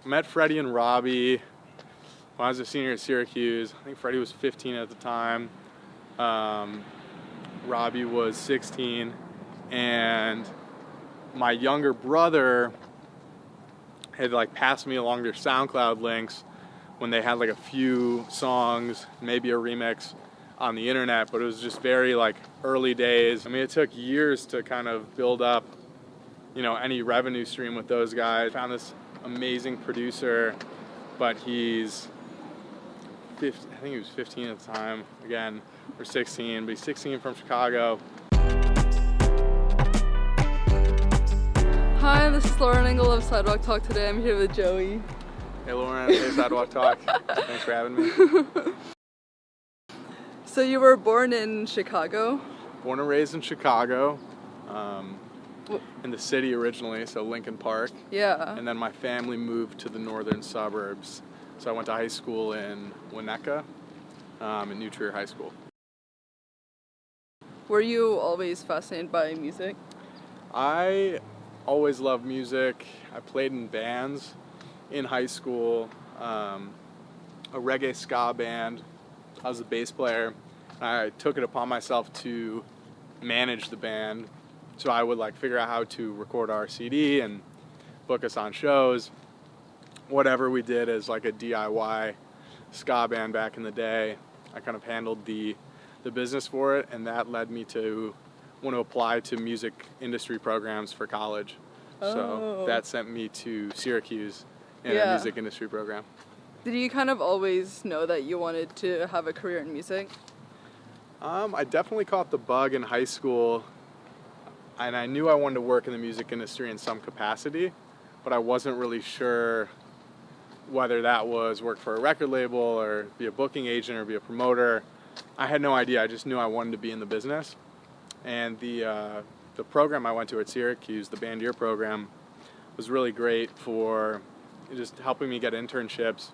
I met Freddie and Robbie when I was a senior at Syracuse. I think Freddie was 15 at the time. Robbie was 16, and my younger brother had like passed me along their SoundCloud links when they had like a few songs, maybe a remix on the internet, but it was just very like early days. I mean, it took years to kind of build up, you know, any revenue stream with those guys. Found this amazing producer, but he's 50, I think he was 15 at the time, again, or 16, but he's 16 from Chicago. Hi, this is Lauren Engel of Sidewalk Talk. Today I'm here with Joey. Hey Lauren, hey Sidewalk Talk. Thanks for having me. So you were born in Chicago? Born and raised in Chicago, in the city originally, so Lincoln Park. Yeah. And then my family moved to the northern suburbs. So I went to high school in Winnetka, in New Trier High School. Were you always fascinated by music? I always loved music. I played in bands in high school, a reggae ska band. I was a bass player. I took it upon myself to manage the band. So I would like figure out how to record our CD and book us on shows. Whatever we did as like a DIY ska band back in the day, I kind of handled the business for it, and that led me to want to apply to music industry programs for college. Oh. So that sent me to Syracuse in a music industry program. Did you kind of always know that you wanted to have a career in music? I definitely caught the bug in high school, and I knew I wanted to work in the music industry in some capacity, but I wasn't really sure whether that was work for a record label or be a booking agent or be a promoter. I had no idea. I just knew I wanted to be in the business. And the program I went to at Syracuse, the Band Year program, was really great for just helping me get internships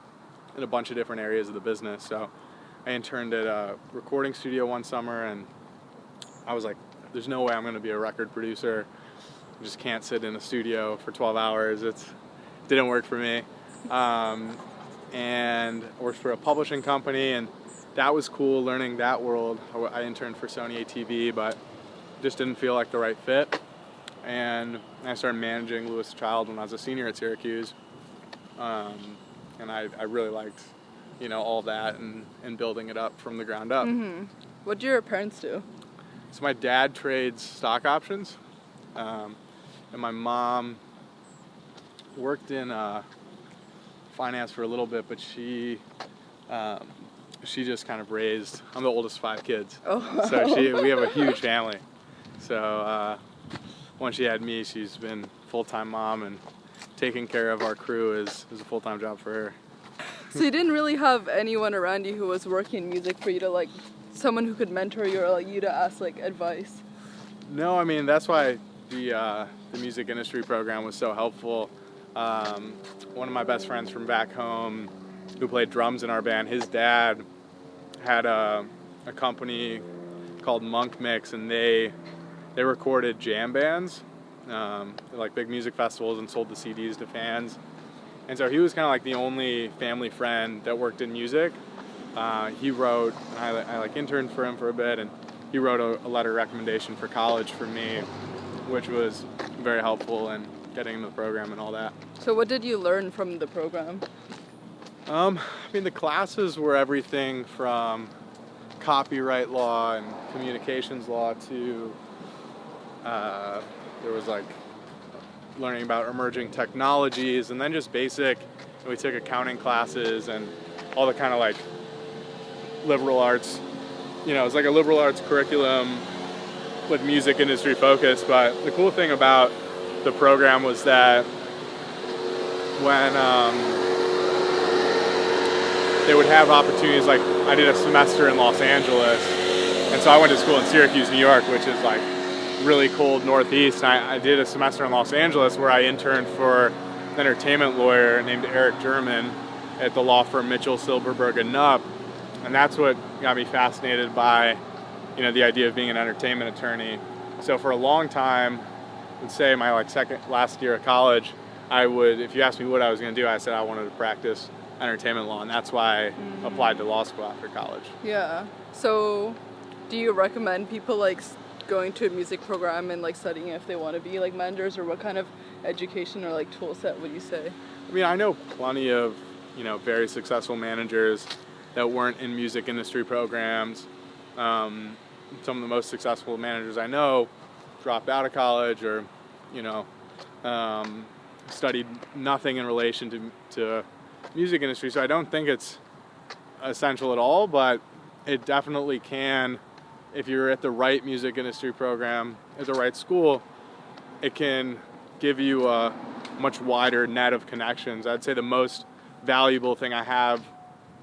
in a bunch of different areas of the business. So I interned at a recording studio one summer, and I was like, there's no way I'm going to be a record producer. I just can't sit in a studio for 12 hours. It didn't work for me. And I worked for a publishing company, and that was cool, learning that world. I interned for Sony ATV, but just didn't feel like the right fit. And I started managing Louis Child when I was a senior at Syracuse. And I really liked, you know, all that and building it up from the ground up. Mm-hmm. What do your parents do? So my dad trades stock options, and my mom worked in finance for a little bit, but she just kind of raised. I'm the oldest of 5 kids, so we have a huge family. So once she had me, she's been full-time mom, and taking care of our crew is a full-time job for her. So you didn't really have anyone around you who was working in music for you to like, someone who could mentor you or like you to ask like advice? No, I mean that's why the music industry program was so helpful. One of my best friends from back home who played drums in our band, his dad had a company called Monk Mix, and they recorded jam bands, like big music festivals, and sold the CDs to fans. And so he was kind of like the only family friend that worked in music. He wrote, and I like interned for him for a bit, and he wrote a letter of recommendation for college for me, which was very helpful in getting into the program and all that. So what did you learn from the program? I mean, the classes were everything from copyright law and communications law to there was like learning about emerging technologies, and then just basic, we took accounting classes and all the kind of like liberal arts, you know, it's like a liberal arts curriculum with music industry focus. But the cool thing about the program was that when they would have opportunities, like I did a semester in Los Angeles, and so I went to school in Syracuse, New York, which is like really cold Northeast. And I did a semester in Los Angeles where I interned for an entertainment lawyer named Eric German at the law firm Mitchell, Silberberg and Knupp. And that's what got me fascinated by, you know, the idea of being an entertainment attorney. So for a long time, let's say my like last year of college, if you asked me what I was going to do, I said I wanted to practice entertainment law, and that's why I applied to law school after college. Yeah. So, do you recommend people like going to a music program and like studying if they want to be like managers, or what kind of education or like tool set would you say? I mean, I know plenty of, very successful managers that weren't in music industry programs. Some of the most successful managers I know dropped out of college or, studied nothing in relation to music industry. So I don't think it's essential at all, but it definitely can, if you're at the right music industry program, at the right school, it can give you a much wider net of connections. I'd say the most valuable thing I have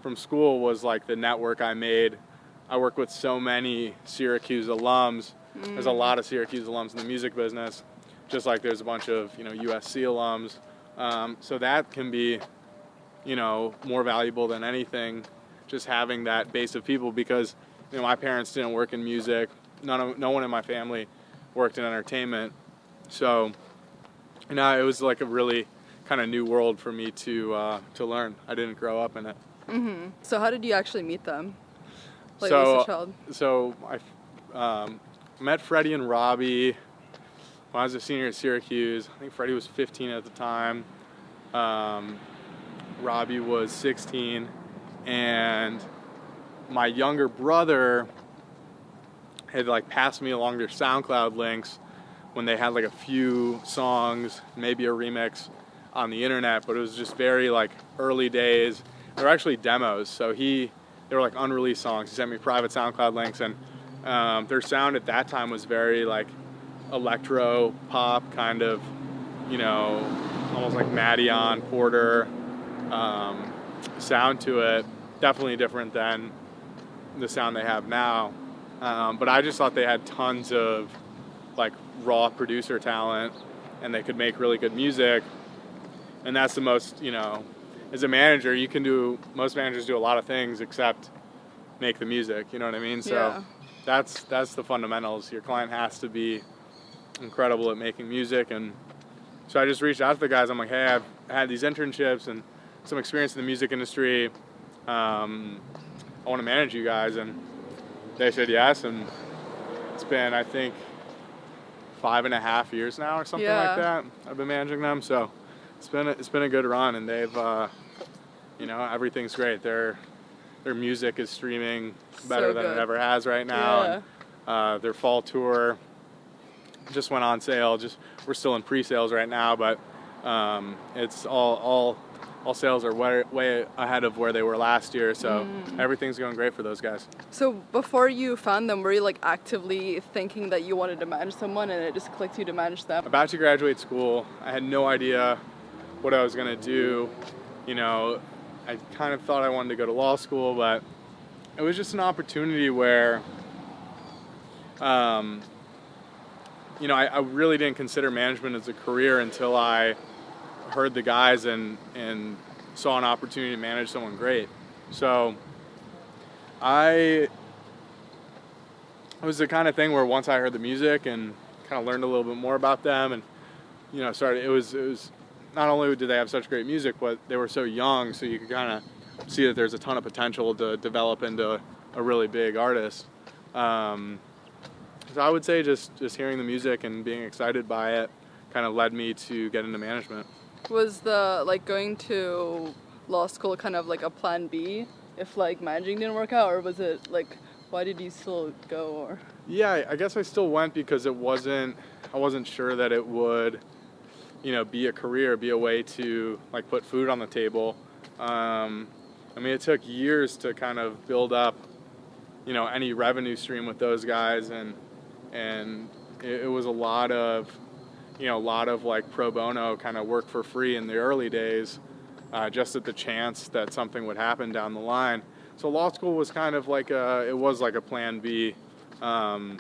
from school was like the network I made. I work with so many Syracuse alums. There's a lot of Syracuse alums in the music business, just like there's a bunch of USC alums. So that can be more valuable than anything, just having that base of people, because my parents didn't work in music. No one in my family worked in entertainment. So it was like a really kind of new world for me to learn. I didn't grow up in it. Mm-hmm. So how did you actually meet them? Like, so, as a child? So I met Freddie and Robbie when I was a senior at Syracuse. I think Freddie was 15 at the time. Robbie was 16, and my younger brother had like passed me along their SoundCloud links when they had like a few songs, maybe a remix on the internet, but it was just very like early days. They were actually demos, so they were like unreleased songs. He sent me private SoundCloud links, and their sound at that time was very like electro pop kind of, almost like Madeon, Porter sound to it. Definitely different than the sound they have now. But I just thought they had tons of like raw producer talent, and they could make really good music. And that's the most, as a manager, most managers do a lot of things except make the music, you know what I mean? So that's the fundamentals. Your client has to be incredible at making music. And so I just reached out to the guys. I'm like, hey, I've had these internships and some experience in the music industry. I want to manage you guys. And they said yes. And it's been, I think, 5.5 years now or something like that. I've been managing them. So it's been a good run, and they've, everything's great. Their music is streaming better than it ever has right now. And, their fall tour just went on sale. We're still in pre-sales right now, but it's all sales are way ahead of where they were last year. So everything's going great for those guys. So before you found them, were you like actively thinking that you wanted to manage someone, and it just clicked you to manage them? About to graduate school, I had no idea what I was going to do. I kind of thought I wanted to go to law school, but it was just an opportunity where, I really didn't consider management as a career until I heard the guys and saw an opportunity to manage someone great. So it was the kind of thing where once I heard the music and kind of learned a little bit more about them, and it was not only did they have such great music, but they were so young, so you could kind of see that there's a ton of potential to develop into a really big artist. So I would say just hearing the music and being excited by it kind of led me to get into management. Was going to law school kind of like a plan B if like managing didn't work out, or was it like, why did you still go? Or yeah, I guess I still went because I wasn't sure that it would be a career, be a way to like put food on the table. It took years to kind of build up any revenue stream with those guys, and it was a lot of like pro bono kind of work for free in the early days, just at the chance that something would happen down the line. So law school was kind of like a plan B. My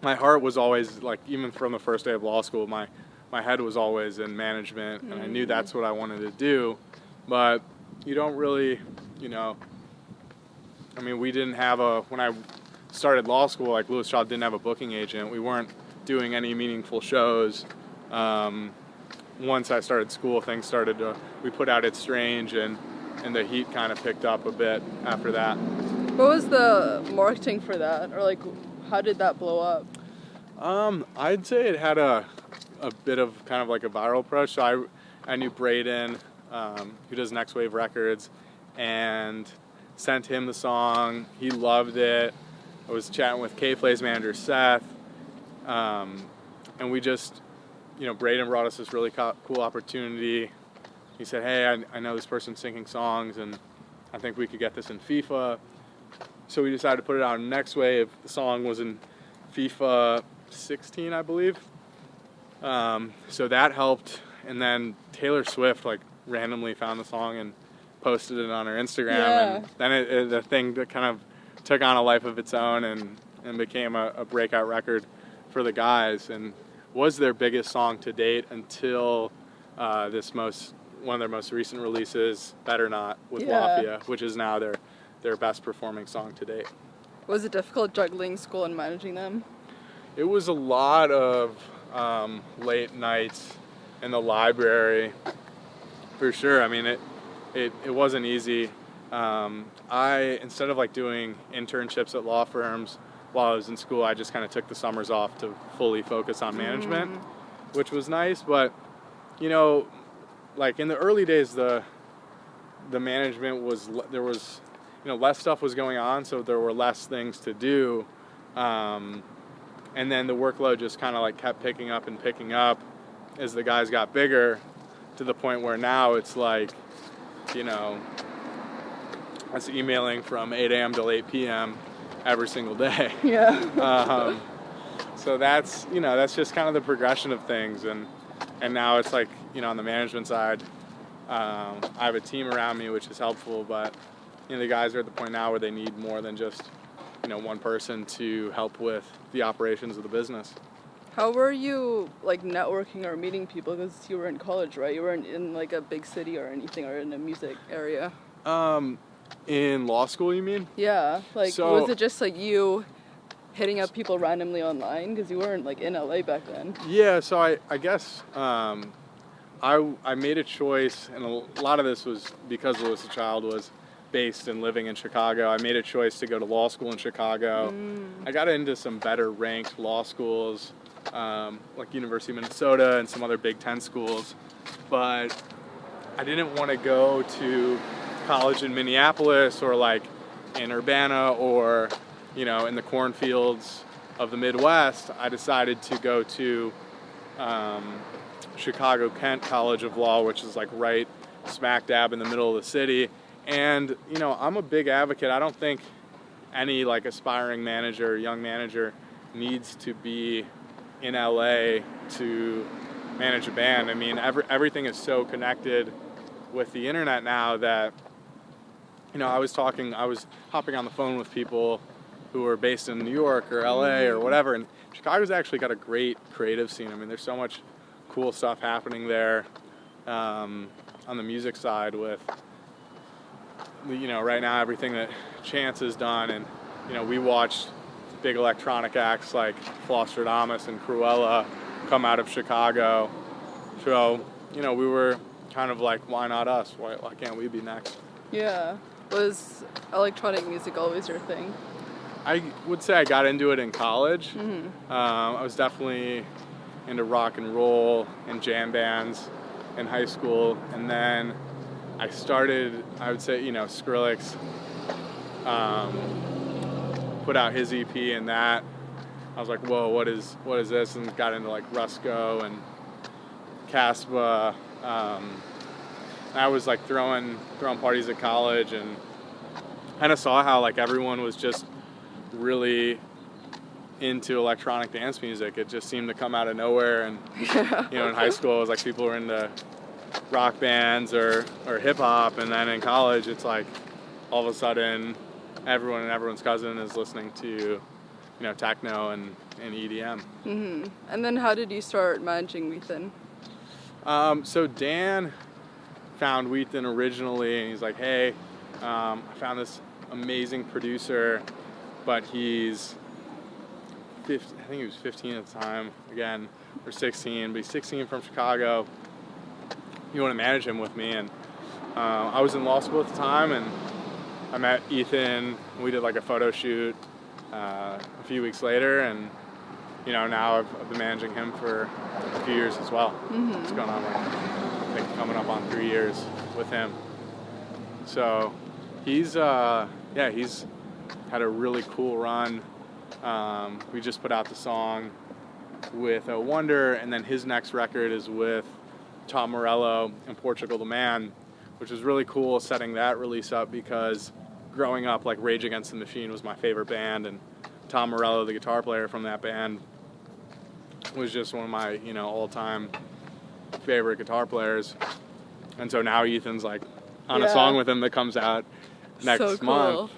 heart was always like, even from the first day of law school, my head was always in management, and I knew that's what I wanted to do. But you don't really, we didn't have when I started law school, like Lewis Shaw didn't have a booking agent. We weren't doing any meaningful shows. once I started school, things started to, we put out It's Strange, and the heat kind of picked up a bit after that. What was the marketing for that? Or like, how did that blow up? I'd say it had a bit of kind of like a viral approach. So I knew Braden, who does Next Wave Records, and sent him the song. He loved it. I was chatting with K-Play's manager, Seth, and we just, Braden brought us this really cool opportunity. He said, hey, I know this person's singing songs, and I think we could get this in FIFA. So we decided to put it out in Next Wave. The song was in FIFA 16, I believe. So that helped. And then Taylor Swift randomly found the song and posted it on her Instagram. Yeah. And then the thing that kind of took on a life of its own and became a breakout record for the guys, and was their biggest song to date until one of their most recent releases, Better Not, with Lafia, which is now their best performing song to date. Was it difficult juggling school and managing them? It was a lot of late nights in the library, for sure. I mean, it wasn't easy. Instead of doing internships at law firms while I was in school, I just kind of took the summers off to fully focus on management, which was nice. But in the early days, the management there was less stuff was going on, so there were less things to do, and then the workload just kind of kept picking up as the guys got bigger, to the point where now it's I was emailing from 8 a.m. till 8 p.m. every single day. Yeah. So that's just kind of the progression of things, and now it's on the management side, I have a team around me, which is helpful, but the guys are at the point now where they need more than just one person to help with the operations of the business. How were you networking or meeting people? Because you were in college, right? You weren't in a big city or anything, or in a music area. In law school, you mean? Yeah. Was it just you hitting up people randomly online? Because you weren't in LA back then. Yeah. So I guess I made a choice, and a lot of this was because Alyssa Child was based and living in Chicago. I made a choice to go to law school in Chicago. I got into some better ranked law schools, like University of Minnesota and some other Big Ten schools, but I didn't want to go to college in Minneapolis or in Urbana or in the cornfields of the Midwest. I decided to go to Chicago Kent College of Law, which is right smack dab in the middle of the city. And I'm a big advocate. I don't think any aspiring manager, young manager, needs to be in LA to manage a band. I mean, everything is so connected with the internet now that I was hopping on the phone with people who are based in New York or LA or whatever, and Chicago's actually got a great creative scene. I mean, there's so much cool stuff happening there on the music side with right now everything that Chance has done, and we watched big electronic acts like Flosstradamus and Cruella come out of Chicago, so we were kind of why not us? Why can't we be next? Yeah. Was electronic music always your thing? I would say I got into it in college. I was definitely into rock and roll and jam bands in high school, and then I started, I would say, Skrillex put out his EP, and that I was like, whoa, what is this? And got into Rusko and Casbah. I was throwing parties at college, and kind of saw how everyone was just really into electronic dance music. It just seemed to come out of nowhere, and in high school it was people were into rock bands or hip hop, and then in college it's all of a sudden everyone and everyone's cousin is listening to techno and EDM. And then how did you start managing Whethan? So Dan found Whethan originally, and he's like, hey, I found this amazing producer, but he's 15, I think he was 15 at the time, again, or 16, but he's 16 from Chicago, you want to manage him with me. And I was in law school at the time, and I met Ethan. We did like a photo shoot a few weeks later, and now I've been managing him for a few years as well. It's going on, I think, coming up on 3 years with him. So he's had a really cool run. We just put out the song with a Wonder, and then his next record is with Tom Morello and Portugal the Man, which is really cool, setting that release up, because growing up, like, Rage Against the Machine was my favorite band, and Tom Morello, the guitar player from that band, was just one of my all-time favorite guitar players. And so now Ethan's like on a song with him that comes out next month.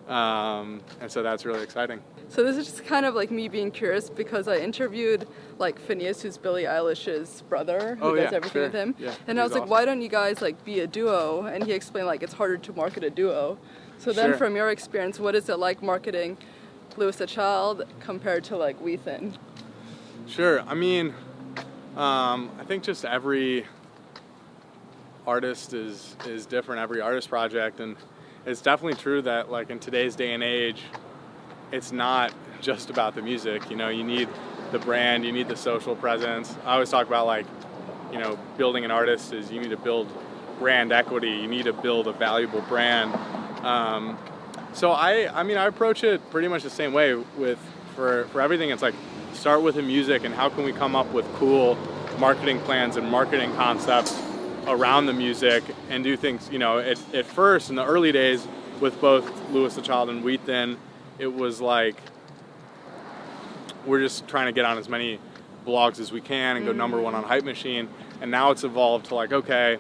And so that's really exciting. So this is just kind of like me being curious, because I interviewed like Phineas, who's Billie Eilish's brother, who does everything with him. Yeah, and I was like, why don't you guys like be a duo? And he explained like it's harder to market a duo. So then from your experience, what is it like marketing Louis the Child compared to like Whethan? Sure. I mean, I think just every artist is different, every artist project, and it's definitely true that like in today's day and age, it's not just about the music. You need the brand, you need the social presence. I always talk about like, building an artist is you need to build brand equity, you need to build a valuable brand. So I approach it pretty much the same way for everything. It's like, start with the music and how can we come up with cool marketing plans and marketing concepts around the music and do things, at first in the early days with both Louis the Child and Whethan, it was like we're just trying to get on as many blogs as we can and go number one on Hype Machine. And now it's evolved to like, okay,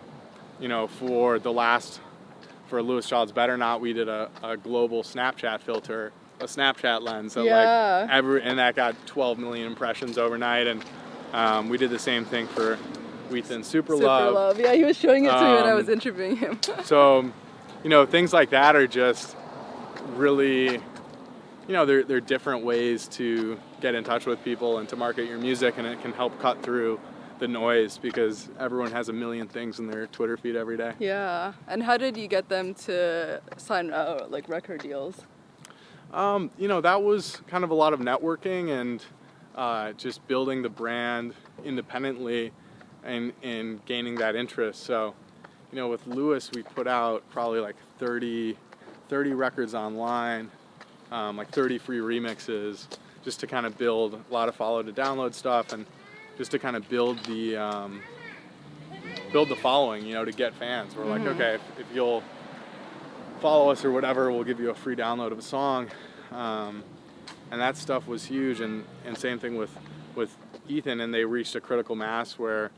for Louis Child's Better Not, we did a global Snapchat filter, a Snapchat lens. So and that got 12 million impressions overnight. And we did the same thing for Whethan Super Love. Yeah, he was showing it to me when I was interviewing him. So, things like that are just really, they're different ways to get in touch with people and to market your music, and it can help cut through the noise because everyone has a million things in their Twitter feed every day. Yeah. And how did you get them to sign like record deals? That was kind of a lot of networking and just building the brand independently and gaining that interest. So, with Louis, we put out probably like 30 records online, like 30 free remixes, just to kind of build a lot of follow to download stuff and just to kind of build the following, to get fans. We're like, okay, if you'll follow us or whatever, we'll give you a free download of a song. And that stuff was huge. And same thing with Ethan, and they reached a critical mass where,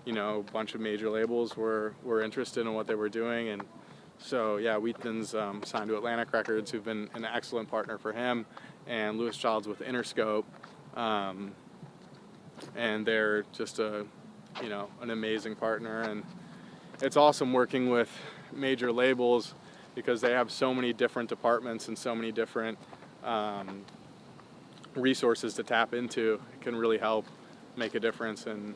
a bunch of major labels were interested in what they were doing. And so, Whethan's signed to Atlantic Records, who've been an excellent partner for him, and Louis Child's with Interscope. And they're just an amazing partner. And it's awesome working with major labels because they have so many different departments and so many different resources to tap into. It can really help make a difference in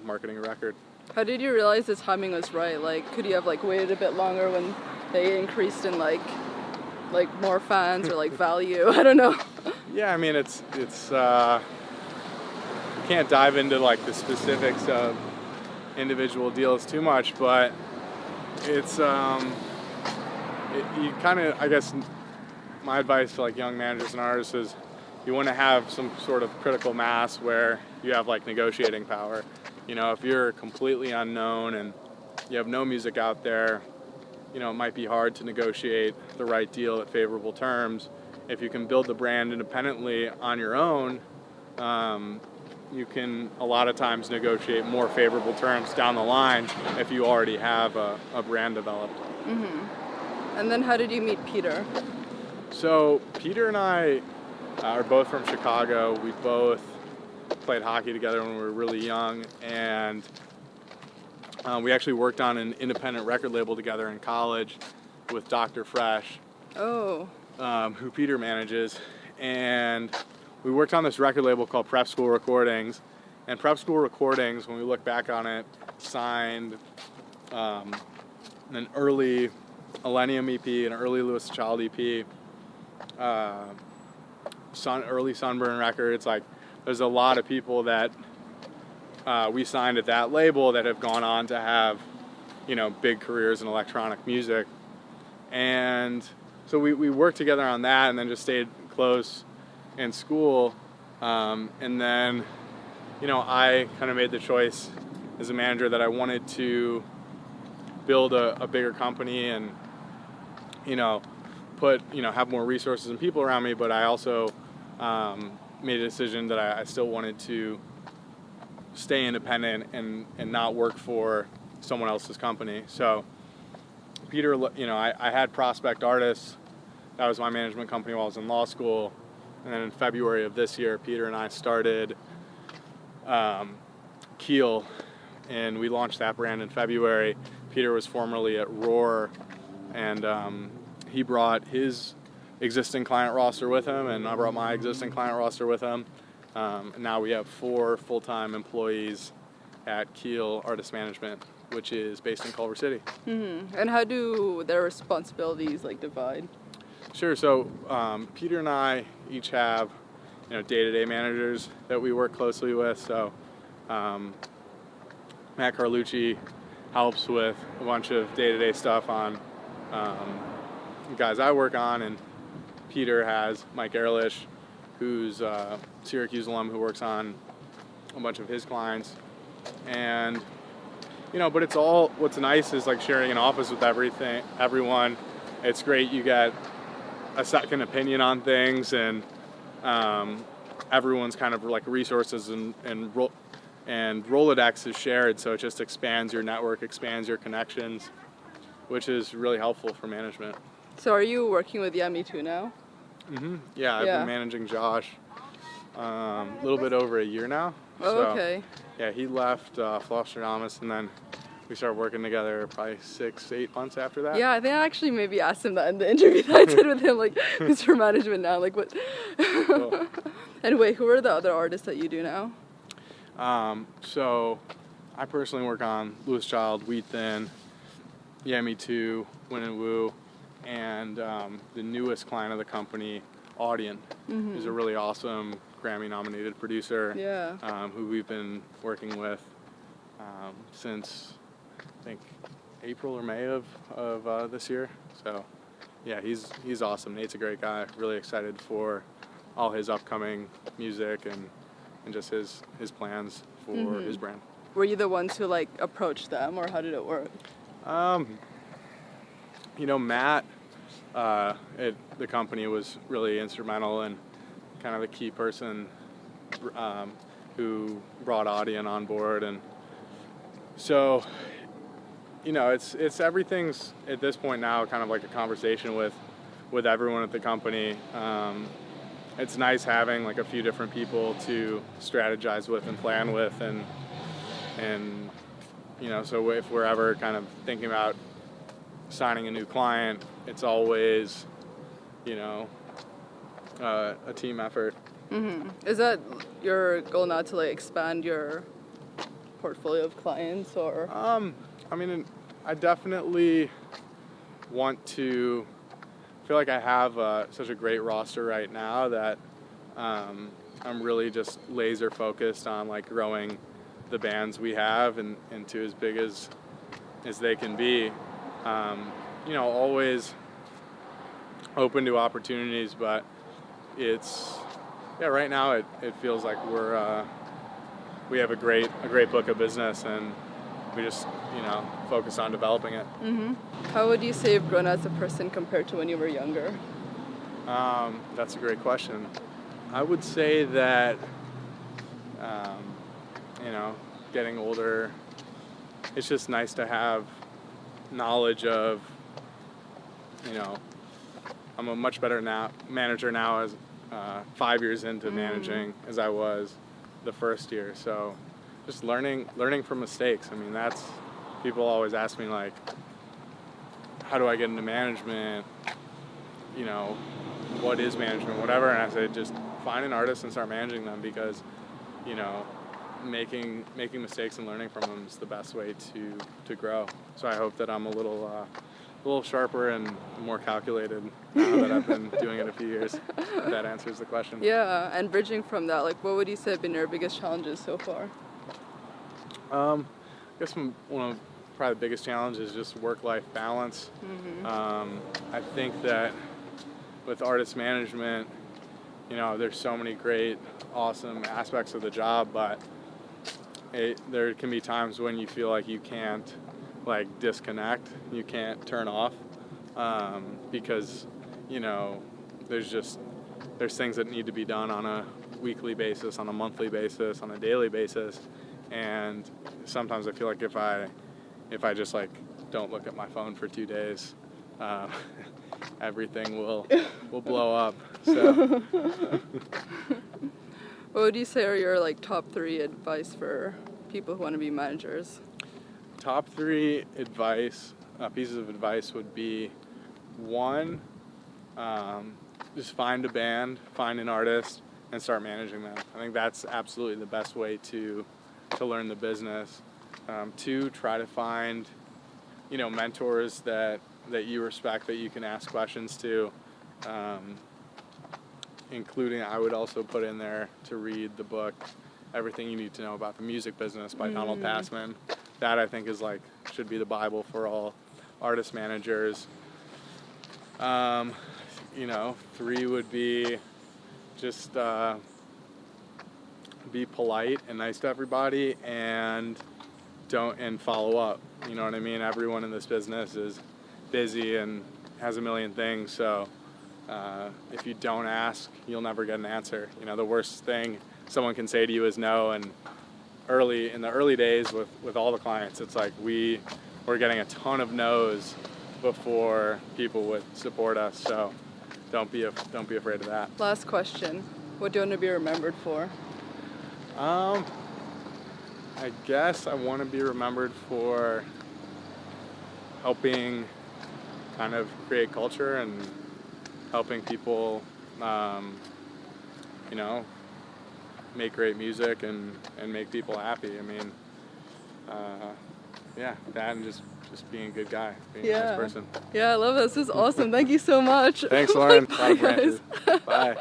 marketing a record. How did you realize the timing was right? Like, could you have like waited a bit longer when they increased in like more fans or like value? I don't know. Yeah, I mean it's you can't dive into like the specifics of individual deals too much, but it's you kind of, I guess my advice to like young managers and artists is you want to have some sort of critical mass where you have like negotiating power. If you're completely unknown and you have no music out there, it might be hard to negotiate the right deal at favorable terms. If you can build the brand independently on your own, you can a lot of times negotiate more favorable terms down the line if you already have a brand developed. And then how did you meet Peter? So Peter and I are both from Chicago. We both played hockey together when we were really young, and we actually worked on an independent record label together in college with Dr. Fresch, who Peter manages, and we worked on this record label called Prep School Recordings, And Prep School Recordings, when we look back on it, signed an early Millennium EP, an early Lewis Child EP, early Sunburn records. Like, there's a lot of people that we signed at that label that have gone on to have, you know, big careers in electronic music. And so we worked together on that, and then just stayed close in school. And then, you know, I kind of made the choice as a manager that I wanted to build a bigger company and, you know, have more resources and people around me. But I also made a decision that I still wanted to stay independent and not work for someone else's company. So Peter, you know, I had Prospect Artists. That was my management company while I was in law school. And then in February of this year, Peter and I started Keel, and we launched that brand in February. Peter was formerly at Roar, and he brought his existing client roster with him, and I brought my existing client roster with him. And now we have 4 full-time employees at Keel Artist Management, which is based in Culver City. Mm-hmm. And how do their responsibilities like divide? Sure. So Peter and I each have, you know, day-to-day managers that we work closely with. So Matt Carlucci helps with a bunch of day-to-day stuff on guys I work on, and Peter has Mike Ehrlich, who's a Syracuse alum who works on a bunch of his clients. And, you know, but it's all, what's nice is like sharing an office with everyone. It's great. You get a second opinion on things, and everyone's kind of like resources and Rolodex is shared. So it just expands your network, expands your connections, which is really helpful for management. So are you working with YehMe2 now? Mm-hmm. Yeah, I've been managing Josh a little bit over a year now. Oh, so, okay. Yeah, he left Flostradamus, and then we started working together probably 6-8 months after that. Yeah, I think I actually maybe asked him that in the interview that I did with him, like, who's your management now? Like, what? Cool. And wait, who are the other artists that you do now? So I personally work on Louis Child, Whethan, YehMe2, Win and Woo, and the newest client of the company, Audien, who's a really awesome Grammy-nominated producer, who we've been working with since, I think, April or May of this year. So, yeah, he's awesome. Nate's a great guy. Really excited for all his upcoming music and just his plans for his brand. Were you the ones who like approached them, or how did it work? You know, Matt at the company was really instrumental and kind of the key person who brought Audien on board, and so, you know, it's everything's at this point now kind of like a conversation with everyone at the company. It's nice having like a few different people to strategize with and plan with, and you know, so if we're ever kind of thinking about signing a new client, it's always, you know, a team effort. Is that your goal now, to like expand your portfolio of clients, or? I mean, I definitely want to feel like I have such a great roster right now that I'm really just laser focused on like growing the bands we have and to as big as they can be. You know, always open to opportunities, but it's, yeah, right now it feels like we have a great book of business, and we just, you know, focus on developing it. How would you say you've grown as a person compared to when you were younger? That's a great question. I would say that, you know, getting older, it's just nice to have knowledge of, you know, I'm a much better manager now as 5 years into managing as I was the first year. So just learning from mistakes. I mean, that's, people always ask me like, how do I get into management? You know, what is management, whatever. And I say, just find an artist and start managing them, because, you know, making mistakes and learning from them is the best way to grow. So I hope that I'm a little sharper and more calculated now that I've been doing it a few years. If that answers the question. Yeah, and bridging from that, like, what would you say have been your biggest challenges so far? I guess one of probably the biggest challenges is just work-life balance. I think that with artist management, you know, there's so many great, awesome aspects of the job, but there can be times when you feel like you can't like disconnect, you can't turn off, because, you know, there's things that need to be done on a weekly basis, on a monthly basis, on a daily basis, and sometimes I feel like if I just like don't look at my phone for 2 days, everything will blow up. So what would you say are your like top 3 advice for people who want to be managers? Top 3 pieces of advice would be 1, just find a band, find an artist, and start managing them. I think that's absolutely the best way to learn the business. 2, try to find, you know, mentors that you respect, that you can ask questions to, including, I would also put in there to read the book Everything You Need to Know About the Music Business by Donald Passman. That I think is like, should be the Bible for all artist managers. You know, 3 would be just be polite and nice to everybody, and follow up. You know what I mean? Everyone in this business is busy and has a million things, so if you don't ask, you'll never get an answer. You know, the worst thing someone can say to you is no, and in the early days with all the clients, it's like we're getting a ton of no's before people would support us, so don't be afraid of that. Last question. What do you want to be remembered for? I guess I want to be remembered for helping kind of create culture and helping people, you know, make great music and make people happy. I mean, yeah, that and just being a good guy, being a nice person. Yeah, I love this. This is awesome. Thank you so much. Thanks, Lauren. Bye, guys. Bye.